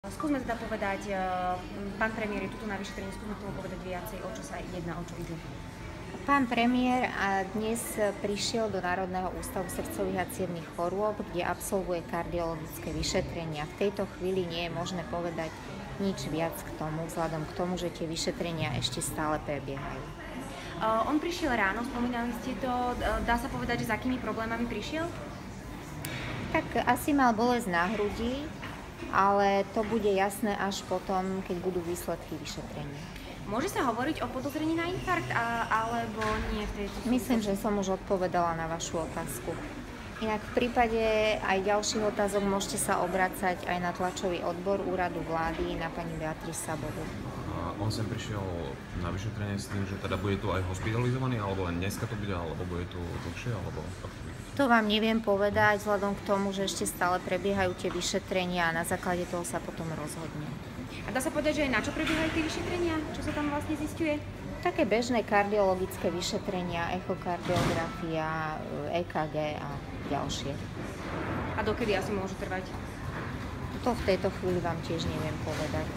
Skúsme teda povedať, pán premiér je tuto na vyšetrení, skúsme tomu povedať viacej, o čo sa jedná, o čo ide. Pán premiér dnes prišiel do Národného ústavu srdcových a cievnych chorôb, kde absolvuje kardiologické vyšetrenia. V tejto chvíli nie je možné povedať nič viac k tomu, vzhľadom k tomu, že tie vyšetrenia ešte stále prebiehajú. On prišiel ráno, spomínali ste to, dá sa povedať, že s akými problémami prišiel? Tak asi mal bolesť na hrudi, ale to bude jasné až potom, keď budú výsledky vyšetrenia. Môže sa hovoriť o podozrení na infarkt, alebo nie v tejto súvislosti? Myslím, že som už odpovedala na vašu otázku. Inak v prípade aj ďalších otázok môžete sa obracať aj na tlačový odbor úradu vlády na pani Beatrice Sabovu. On sem prišiel na vyšetrenie s tým, že teda bude tu aj hospitalizovaný, alebo len dneska to bude, alebo bude tu dlhšie, alebo ako to bude? To vám neviem povedať, vzhľadom k tomu, že ešte stále prebiehajú tie vyšetrenia a na základe toho sa potom rozhodne. A dá sa povedať, že aj na čo prebiehajú tie vyšetrenia? Čo sa tam vlastne zisťuje? Také bežné kardiologické vyšetrenia, echokardiografia, EKG a ďalšie. A dokedy asi môžu trvať? To v tejto chvíli vám tiež neviem povedať.